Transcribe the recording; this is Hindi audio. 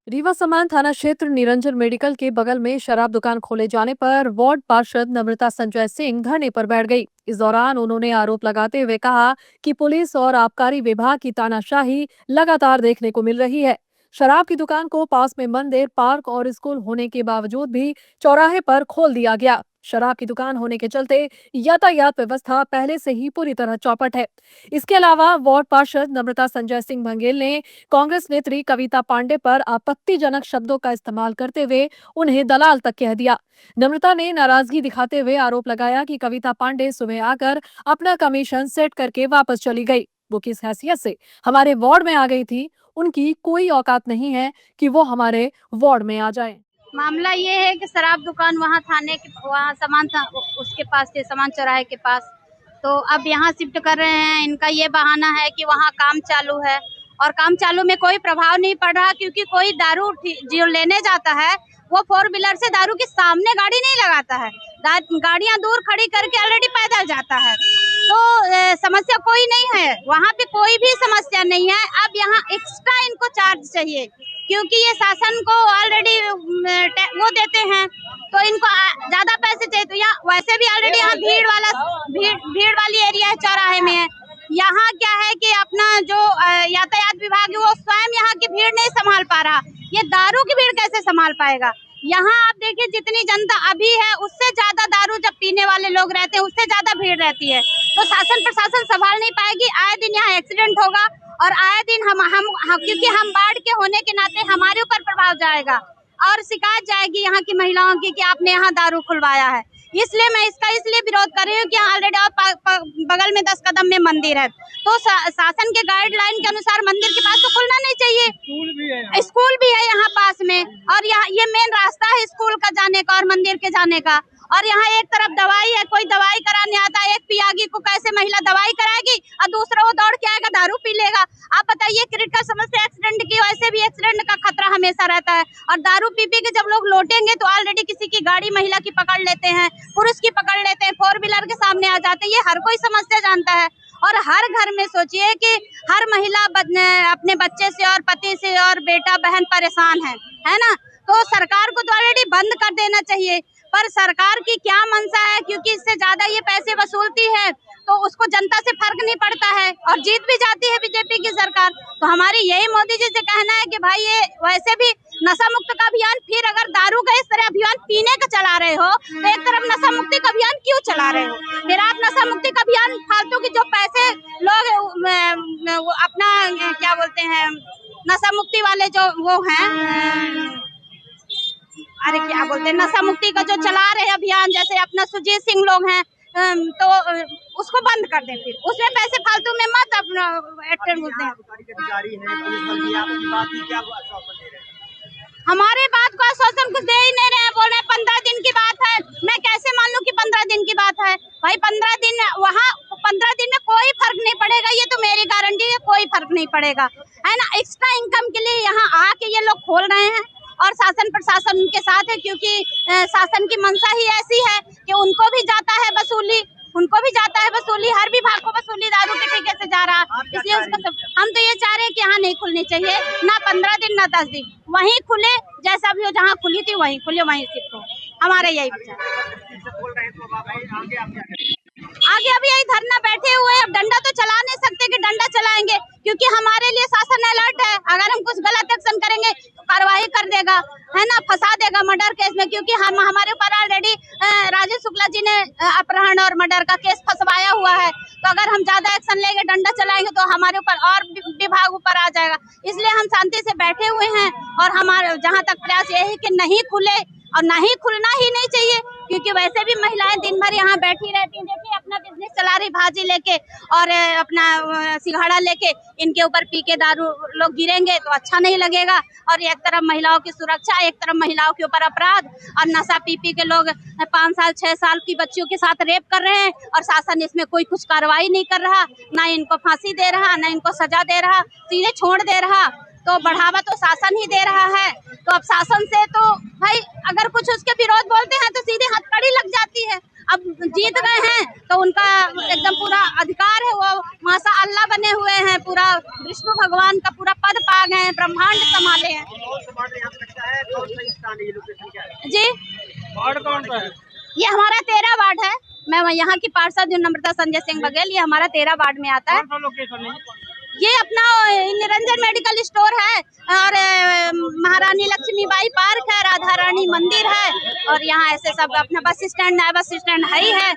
रीवा समान थाना क्षेत्र निरंजन मेडिकल के बगल में शराब दुकान खोले जाने पर वार्ड पार्षद नम्रता संजय सिंह धरने पर बैठ गई। इस दौरान उन्होंने आरोप लगाते हुए कहा कि पुलिस और आबकारी विभाग की तानाशाही लगातार देखने को मिल रही है। शराब की दुकान को पास में मंदिर, पार्क और स्कूल होने के बावजूद भी चौराहे पर खोल दिया गया। शराब की दुकान होने के चलते यातायात व्यवस्था पहले से ही पूरी तरह चौपट है। इसके अलावा वार्ड पार्षद नम्रता संजय सिंह बघेल ने कांग्रेस नेत्री कविता पांडे पर आपत्तिजनक शब्दों का इस्तेमाल करते हुए उन्हें दलाल तक कह दिया। नम्रता ने नाराजगी दिखाते हुए आरोप लगाया कि कविता पांडे सुबह आकर अपना कमीशन सेट करके वापस चली गई। वो किस हैसियत से हमारे वार्ड में आ गई थी, उनकी कोई औकात नहीं है कि वो हमारे वार्ड में आ जाए। मामला ये है कि शराब दुकान वहाँ थाने के वहाँ सामान था, उसके पास थे, सामान चौराहे के पास। तो अब यहाँ शिफ्ट कर रहे हैं। इनका ये बहाना है कि वहाँ काम चालू है और काम चालू में कोई प्रभाव नहीं पड़ रहा, क्योंकि कोई दारू जो लेने जाता है वो 4 व्हीलर से दारू के सामने गाड़ी नहीं लगाता है, गाड़ियाँ दूर खड़ी करके ऑलरेडी पैदल जाता है। तो समस्या कोई नहीं है, वहाँ पे कोई भी समस्या नहीं है। अब यहाँ एक्स्ट्रा इनको चार्ज चाहिए, क्योंकि ये शासन को ऑलरेडी वो देते हैं, तो इनको ज्यादा पैसे चाहिए। तो यहाँ वैसे भी ऑलरेडी यहाँ भीड़ वाली एरिया है, चौराहे में है। यहाँ क्या है कि अपना जो यातायात विभाग है वो स्वयं यहाँ की भीड़ नहीं संभाल पा रहा, ये दारू की भीड़ कैसे संभाल पाएगा। यहाँ आप देखिए जितनी जनता अभी है उससे ज्यादा दारू जब पीने वाले लोग रहते हैं उससे ज्यादा भीड़ रहती है। तो शासन प्रशासन संभाल नहीं पाएगी। आए दिन यहाँ एक्सीडेंट होगा और आए दिन हम क्योंकि हम बाढ़ के होने के नाते हमारे ऊपर प्रभाव जाएगा और शिकायत जाएगी यहाँ की महिलाओं की कि आपने यहाँ दारू खुलवाया है। इसलिए मैं इसका इसलिए विरोध कर रही हूँ कि ऑलरेडी बगल में 10 कदम में मंदिर है, तो शासन के गाइडलाइन के अनुसार मंदिर के पास तो खुलना नहीं चाहिए। स्कूल भी है यहाँ पास में, और यहाँ ये मेन रास्ता है स्कूल का जाने का और मंदिर के जाने का। और यहाँ एक तरफ दवाई है, कोई दवाई कराने आता है, एक पियागी को कैसे महिला दवाई कराएगी और दूसरा वो दौड़ के आएगा दारू पी लेगा। आप बताइए, क्रिटिकल समस्या एक्सीडेंट की, वैसे भी एक्सीडेंट का खतरा हमेशा रहता है। और दारू पी के जब लोग लौटेंगे तो ऑलरेडी किसी की गाड़ी महिला की पकड़ लेते हैं, पुरुष की पकड़ लेते हैं, 4 व्हीलर के सामने आ जाते हैं। ये हर कोई समस्या जानता है। और हर घर में सोचिए कि हर महिला अपने बच्चे से और पति से और बेटा बहन परेशान है ना। तो सरकार को तो ऑलरेडी बंद कर देना चाहिए, पर सरकार की क्या मंशा है, क्योंकि इससे ज्यादा ये पैसे वसूलती है तो उसको जनता से फर्क नहीं पड़ता है और जीत भी जाती है बीजेपी की सरकार। तो हमारी यही मोदी जी से कहना है कि भाई ये वैसे भी नशा मुक्त का अभियान, फिर अगर दारू का इस तरह अभियान पीने का चला रहे हो तो एक तरफ नशा मुक्ति का अभियान क्यों चला रहे हो। फिर आप नशा मुक्ति का अभियान फालतू की जो पैसे लोग अपना क्या बोलते हैं नशा मुक्ति वाले जो वो हैं, अरे क्या बोलते हैं नशा मुक्ति का जो चला रहे अभियान, जैसे अपना सुजीत सिंह लोग हैं, तो उसको बंद कर दें, फिर उसमें पैसे फालतू में मत अपना एक्टर बोलते हैं। हमारे बात को आश्वासन कुछ दे ही नहीं रहे हैं, बोल रहे हैं 15 दिन की बात है। मैं कैसे मान लूं कि 15 दिन की बात है। भाई 15 दिन वहाँ 15 दिन में कोई फर्क नहीं पड़ेगा, ये तो मेरी गारंटी है, कोई फर्क नहीं पड़ेगा, है ना। एक्स्ट्रा इनकम के लिए यहाँ आके ये लोग खोल रहे हैं और शासन प्रशासन उनके साथ है, क्योंकि शासन की मंशा ही ऐसी है कि उनको भी जाता है वसूली, हर विभाग को वसूली दारू के ठेके से जा रहा है। इसलिए उसको हम तो ये चाह रहे हैं कि यहाँ नहीं खुलनी चाहिए, ना 15 दिन ना 10 दिन, वहीं खुले जैसा भी हो, जहाँ खुली थी वहीं खुले, वहीं शिफ्ट हो। हमारे यही विचार। आगे अभी यही धरना बैठे हुए हैं। अब डंडा तो चला नहीं सकते कि डंडा चलाएंगे, क्योंकि हमारे लिए शासन अलर्ट है। अगर हम कुछ गलत एक्शन करेंगे तो कार्रवाई कर देगा, है ना, फंसा देगा मर्डर केस में, क्योंकि हम हमारे ऊपर ऑलरेडी राजेश शुक्ला जी ने अपहरण और मर्डर का केस फंसवाया हुआ है। तो अगर हम ज्यादा एक्शन लेंगे, डंडा चलाएंगे तो हमारे ऊपर और विभाग ऊपर आ जाएगा। इसलिए हम शांति से बैठे हुए हैं और हमारे जहाँ तक प्रयास यही कि नहीं खुले और नहीं खुलना ही नहीं चाहिए, क्योंकि वैसे भी महिलाएं दिन भर यहाँ बैठी रहती हैं। देखिए अपना बिजनेस चला रही, भाजी लेके और अपना सिंघाड़ा लेके, इनके ऊपर पी के दारू लोग गिरेंगे तो अच्छा नहीं लगेगा। और एक तरफ महिलाओं की सुरक्षा, एक तरफ महिलाओं के ऊपर अपराध, और नशा पी के लोग 5 साल 6 साल की बच्चियों के साथ रेप कर रहे हैं और शासन इसमें कोई कुछ कार्रवाई नहीं कर रहा, ना इनको फांसी दे रहा, ना इनको सजा दे रहा, सीधे छोड़ दे रहा। तो बढ़ावा तो शासन ही दे रहा है। तो अब शासन से तो भाई अगर कुछ उसके विरोध बोलते हैं तो सीधे हथकड़ी लग जाती है। अब जीत गए हैं तो उनका एकदम पूरा अधिकार है, वो माशा अल्लाह बने हुए हैं, पूरा विष्णु भगवान का पूरा पद पा गए हैं, ब्रह्मांड संभाले हैं। स्थान है, ये लोकेशन क्या है? जी, वार्ड कौन सा है? ये हमारा 13 वार्ड है। मैं यहाँ की पार्षद हूँ नम्रता संजय सिंह बघेल। ये हमारा 13 वार्ड में आता है। कौन सा लोकेशन है? ये अपना निरंजन मेडिकल स्टोर है और महारानी लक्ष्मीबाई पार्क है, राधा रानी मंदिर है और यहाँ ऐसे सब अपना बस स्टैंड, नया बस स्टैंड है ही है।